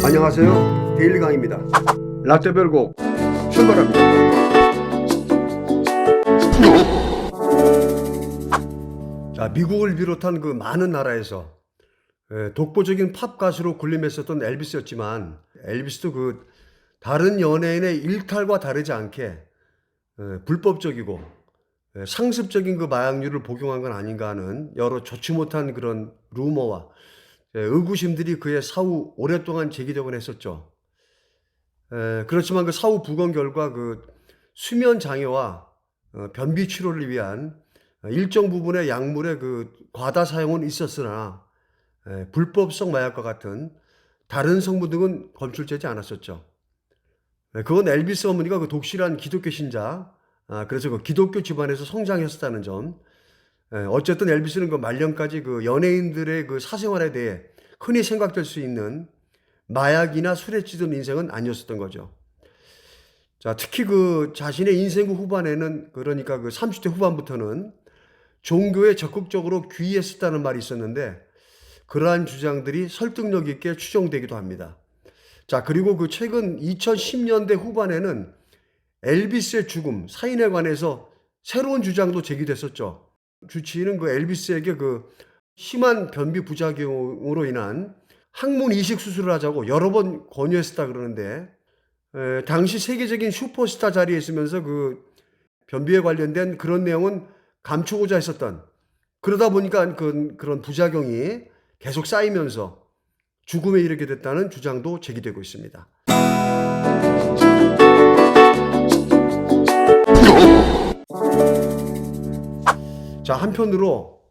안녕하세요. 데일리 강입니다. 라떼별곡 출발합니다. 자, 미국을 비롯한 그 많은 나라에서 독보적인 팝 가수로 군림했었던 엘비스였지만, 엘비스도 그 다른 연예인의 일탈과 다르지 않게 불법적이고 상습적인 그 마약류를 복용한 건 아닌가 하는 여러 좋지 못한 그런 루머와 의구심들이 그의 사후 오랫동안 제기되곤 했었죠. 그렇지만 그 사후 부검 결과 그 수면 장애와 변비 치료를 위한 일정 부분의 약물의 그 과다 사용은 있었으나 불법성 마약과 같은 다른 성분 등은 검출되지 않았었죠. 그건 엘비스 어머니가 그 독실한 기독교 신자, 그래서 그 기독교 집안에서 성장했었다는 점. 어쨌든 엘비스는 그 말년까지 그 연예인들의 그 사생활에 대해 흔히 생각될 수 있는 마약이나 술에 찌든 인생은 아니었었던 거죠. 자, 특히 그 자신의 인생 후반에는, 그러니까 그 30대 후반부터는 종교에 적극적으로 귀의했었다는 말이 있었는데, 그러한 주장들이 설득력 있게 추정되기도 합니다. 자, 그리고 그 최근 2010년대 후반에는 엘비스의 죽음, 사인에 관해서 새로운 주장도 제기됐었죠. 주치의는 그 엘비스에게 그 심한 변비 부작용으로 인한 항문 이식 수술을 하자고 여러 번 권유했었다 그러는데, 당시 세계적인 슈퍼스타 자리에 있으면서 그 변비에 관련된 그런 내용은 감추고자 했었던, 그러다 보니까 그런 부작용이 계속 쌓이면서 죽음에 이르게 됐다는 주장도 제기되고 있습니다. 자, 한편으로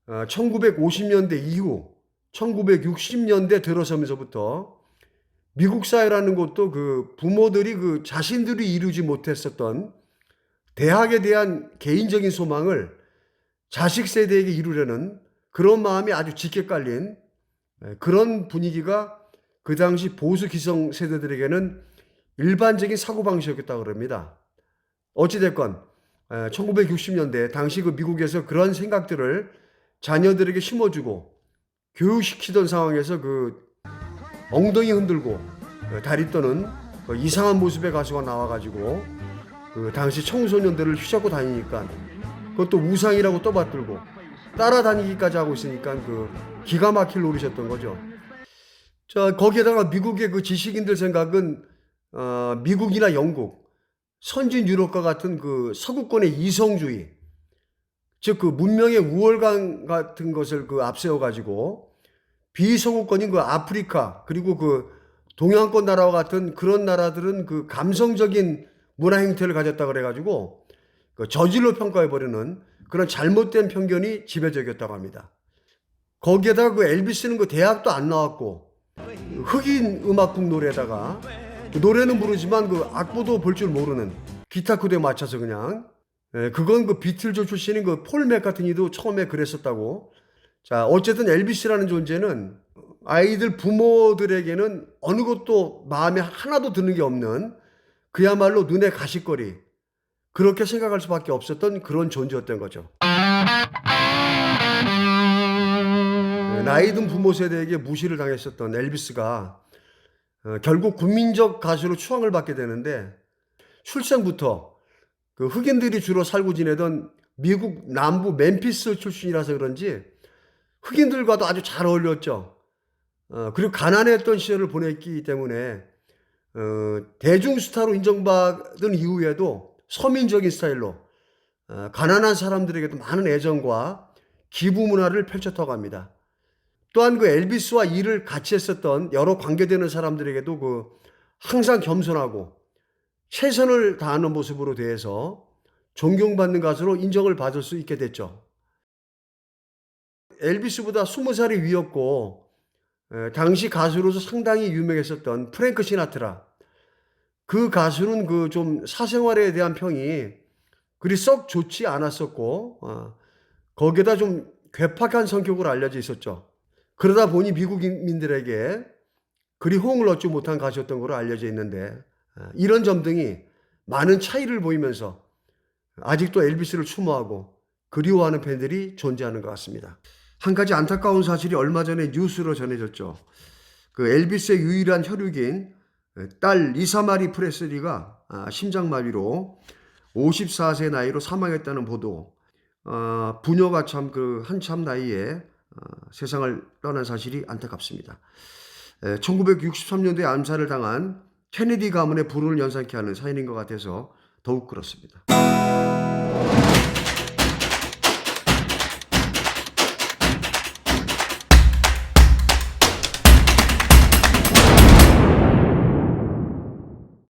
1950년대 이후 1960년대 들어서면서부터 미국 사회라는 것도 그 부모들이 그 자신들이 이루지 못했었던 대학에 대한 개인적인 소망을 자식 세대에게 이루려는 그런 마음이 아주 짙게 깔린 그런 분위기가 그 당시 보수 기성 세대들에게는 일반적인 사고방식이었다고 합니다. 어찌됐건 1960년대 당시 그 미국에서 그런 생각들을 자녀들에게 심어주고 교육시키던 상황에서 그 엉덩이 흔들고 다리 떠는 그 이상한 모습의 가수가 나와가지고 그 당시 청소년들을 휘잡고 다니니까, 그것도 우상이라고 떠받들고 따라다니기까지 하고 있으니까 그 기가 막힐 노릇이었던 거죠. 자, 거기에다가 미국의 그 지식인들 생각은 미국이나 영국, 선진 유럽과 같은 그 서구권의 이성주의, 즉 그 문명의 우월감 같은 것을 그 앞세워 가지고 비서구권인 그 아프리카, 그리고 그 동양권 나라와 같은 그런 나라들은 그 감성적인 문화 행태를 가졌다 그래 가지고 그 저질로 평가해 버리는 그런 잘못된 편견이 지배적이었다고 합니다. 거기에다가 그 엘비스는 그 대학도 안 나왔고 흑인 음악국 노래에다가 그 노래는 부르지만 그 악보도 볼 줄 모르는, 기타 코드에 맞춰서 그냥, 그건 그 비틀즈 출신인 그 폴 맥카트니도 처음에 그랬었다고. 자, 어쨌든 엘비스라는 존재는 아이들 부모들에게는 어느 것도 마음에 하나도 드는 게 없는, 그야말로 눈에 가시거리, 그렇게 생각할 수밖에 없었던 그런 존재였던 거죠. 나이 든 부모 세대에게 무시를 당했었던 엘비스가 결국 국민적 가수로 추앙을 받게 되는데, 출생부터 그 흑인들이 주로 살고 지내던 미국 남부 멤피스 출신이라서 그런지 흑인들과도 아주 잘 어울렸죠. 그리고 가난했던 시절을 보냈기 때문에 대중 스타로 인정받은 이후에도 서민적인 스타일로 가난한 사람들에게도 많은 애정과 기부 문화를 펼쳤다고 합니다. 또한 그 엘비스와 일을 같이 했었던 여러 관계되는 사람들에게도 그 항상 겸손하고 최선을 다하는 모습으로 대해서 존경받는 가수로 인정을 받을 수 있게 됐죠. 엘비스보다 20살이 위였고 당시 가수로서 상당히 유명했었던 프랭크 시나트라, 그 가수는 그 좀 사생활에 대한 평이 그리 썩 좋지 않았었고 거기에다 좀 괴팍한 성격으로 알려져 있었죠. 그러다 보니 미국인민들에게 그리 호응을 얻지 못한 가수였던 것으로 알려져 있는데, 이런 점 등이 많은 차이를 보이면서 아직도 엘비스를 추모하고 그리워하는 팬들이 존재하는 것 같습니다. 한 가지 안타까운 사실이 얼마 전에 뉴스로 전해졌죠. 그 엘비스의 유일한 혈육인 딸 리사 마리 프레슬리가 심장마비로 54세 나이로 사망했다는 보도, 부녀가 참 그 한참 나이에 세상을 떠난 사실이 안타깝습니다. 1963년도에 암살을 당한 케네디 가문의 불운을 연상케 하는 사연인 것 같아서 더욱 그렇습니다.